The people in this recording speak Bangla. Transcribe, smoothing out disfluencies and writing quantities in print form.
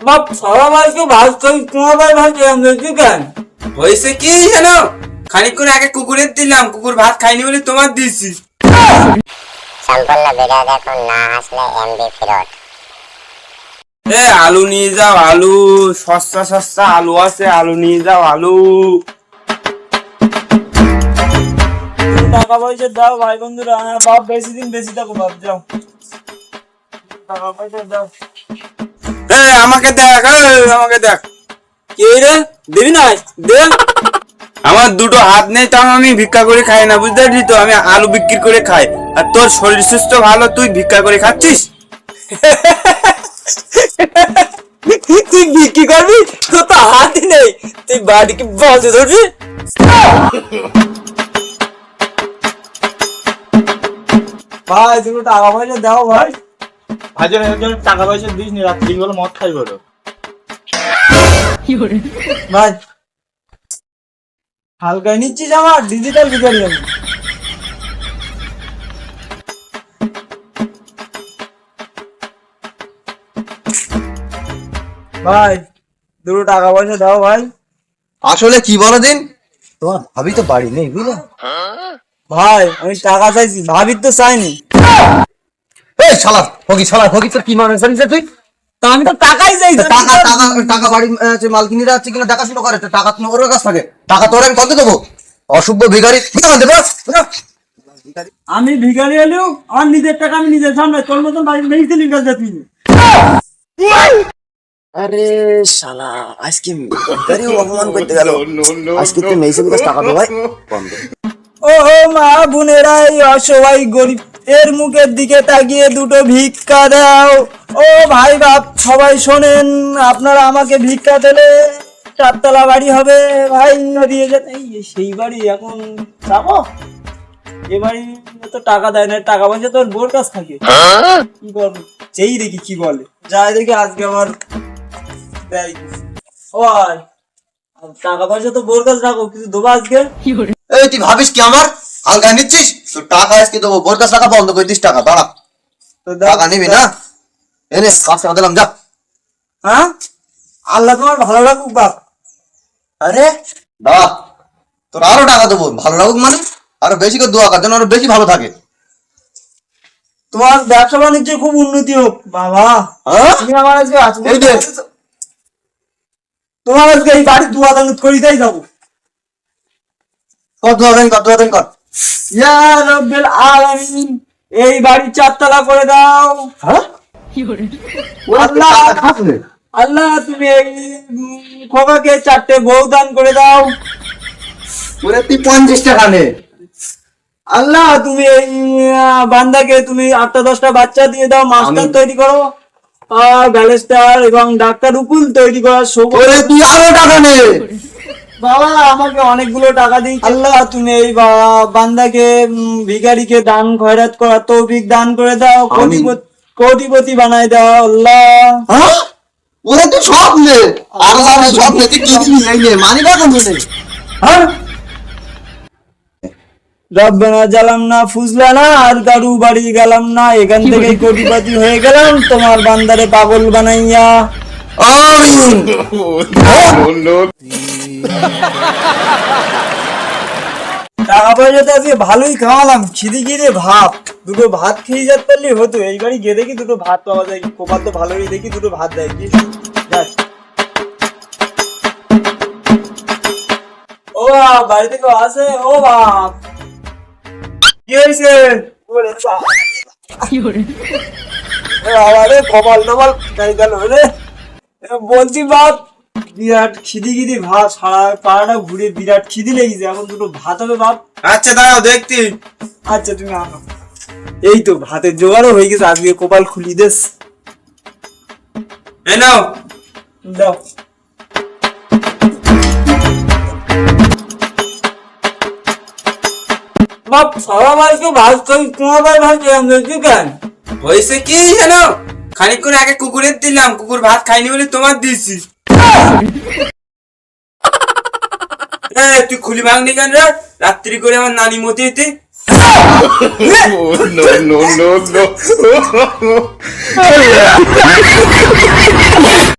বাপ সবাই মাইকে ভাত খাই তোমার ভাই ভাত কি কেন হয়েছে কি জানো, খানিকক্ষণ আগে কুকুরের দিলাম, কুকুর ভাত খাইনি বলে তোমার দিয়েছি। সম্পূর্ণ ভিডিও দেখুন, না আসলে এমবি ফেরত। এ আলু নিয়ে যাও, আলু সস্তা সস্তা আলু আছে, আলু নিয়ে যাও আলু। টাকা পয়সা দাও ভাই বন্ধুরা, বাপ বেশি দিন বেশি থাকো বাপ, যাও টাকা পয়সা দাও। আমাকে দেখ, আমাকে দেখ। কে রে দিবি না দে। আমার দুটো হাত নেই, তাও আমি ভিক্ষা করে খাই না, বুঝতে পারছি তো। আমি আলু বিক্রি করে খাই, আর তোর শরীর সুস্থ ভালো, তুই ভিক্ষা করে খাচ্ছিস। তুই বিক্রি করবি, তোর তো হাতই নেই, তুই বাড়ি কি বলতে ধরবি? ভাই তুমি টাকা পয়সা দাও ভাই। ভাইজান টাকা পয়সা দিস নি, রাত্রি বেলা মদ খাই বলো। ভাই হালকায় নিচ্ছিস, আমার ডিজিটাল ভিখারি আমি। ভাই দুটো টাকা পয়সা দাও ভাই। আসলে কি বলো দিন, তোমার ভাবি তো বাড়ি নেই বুঝলে। ভাই আমি টাকা চাইছি, ভাবির তো চাইনি। এই শালা ফকির তোর কি মানে জানিস তুই? তা আমি তো টাকাই চাইছি। টাকা টাকা টাকা বাড়ি মালকিনিরা আছে কিনা দেখাশোনা করে, টাকা তো ওর কাছ থাকে, টাকা তোর আমি কত দেবো? অসভ্য ভিখারি দেবো। আমি ভিখারি হলেও আমার নিজের টাকা আমি নিজের সামনে, তোর মতন ভাই মেডিসিন কাজ যাচ্ছি। আরে শালা আজকে ভিখারি অপমান করতে গেল, আজকে তুই মেয়েছেন কাছে টাকা দেবো ভাই বন্ধ। ও মা বোনেরা, এই অসহায় গরিব এর মুখের দিকে তাকিয়ে দুটো ভিক্ষা দাও। ও ভাই বাপ সবাই শোনেন, আপনারা আমাকে ভিক্ষা দিলে 4 তলা বাড়ি হবে ভাই, দিয়ে যেতে। এই সেই বাড়ি এখন যাবো, এ বাড়ি তো টাকা দেয় না, টাকা পয়সা তোর বোর কাছ থাকে। কি করবো সেই দেখি কি বলে, যাই দেখি আজকে আমার দেয়। ও ভাই টাকা পয়সা তো বোর কাছ রাখো, কিছু দেবো আজকে। এই তুই ভাবিস কি আমার হালকা নিচ্ছিস? তোর টাকা আজকে দেবো, বোর কাছে টাকা বন্ধ করে দিস, টাকা দাঁড়া। তো দাও। টাকা নিবি না, এনে কাজ টাকা দিলাম যা। হ্যাঁ আল্লাহ তোমার ভালো রাখুক বাপ। আরে দাঁড়া, তোর আরো টাকা দেবো, ভালো লাগুক মানে আরো বেশি করে দোয়া কর যেন আরো বেশি ভালো থাকে। তোমার ব্যবসা বাণিজ্য খুব উন্নতি হোক বাবা। হ্যাঁ? তুমি আমার আজকে এই দে। তোমার আজকে এই বাড়ি দোয়া দানত করি তাই যাবো। কর দোয়া দেন, কর দোয়া দেন, কর। ইয়া রব্বিল আলামিন, এই বাড়ি 4 তলা করে দাও। হ্যাঁ আল্লাহ আল্লাহ তুমি এই খোকাকে 4টে বউ দান করে দাও। ওরে তুই 50 টাকা নে। আল্লাহ তুমি এই বান্দাকে তুমি 8টা-10টা বাচ্চা দিয়ে দাও, মাস্টার তৈরি করো, আর ব্যালেস্টার এবং ডাক্তার উকুল তৈরি করার সৌভাগ্য। ওরে তুই আরো টাকা নে। বাবা আমাকে অনেকগুলো টাকা দিই। আল্লাহ তুমি এই বান্দাকে ভিখারিকে দান খয়রাত করার তৌফিক দান করে দাও, কোটিপতি বানাই দাও আল্লাহ। হ্যাঁ ওরে তুই সব নে, আল্লাহ সব নে, তুই কি দিবি এই নে, মানি টাকা নে। হ্যাঁ রব্বানা জালামনা ফুজলানা আর গারু বাড়ি গেলাম না, এখান থেকে কোটিপতি হয়ে গেলাম তোমার বান্দারে পাগল বানাইয়া। আমিন। টাকা পয়সা তো আজকে ভালোই খাওয়ালাম, খিদে খিদে ভাত, দুটো ভাত খেয়ে যেতে পারলে হতো। এই বাড়ি গিয়ে দেখি দুটো ভাত পাওয়া যায়, কোপার তো ভালোই দেখি দুটো ভাত দেয় কি। ও বাপ বাড়িতে কেউ আছে? ও বাপ কি হয়েছে? আরে কপাল টপাল গেল রে। বলছি বাপ বিরাট খিদি ভাত, সারা পাড়াটা ঘুরে বিরাট খিদি লেগেছে, এখন দুটো ভাত হবে বাপ। আচ্ছা দাঁড়াও দেখতি। আচ্ছা তুমি আনো। এই তো ভাতের জোগাড়ও হয়ে গেছে, আজকে কপাল খুলি দেস। এই নাও। দাও। বাপ সবাই মাইকে ভাত খাই তোমার ভাই ভাত কি কেন? হয়েছে কি জানো, খানিকক্ষণ আগে কুকুরের দিলাম, কুকুর ভাত খাইনি বলে তোমার দিয়েছি। তুই খুলি ভাঙনি কেন রে? রাত্রি করে আমার নানি মতে দিতে। No.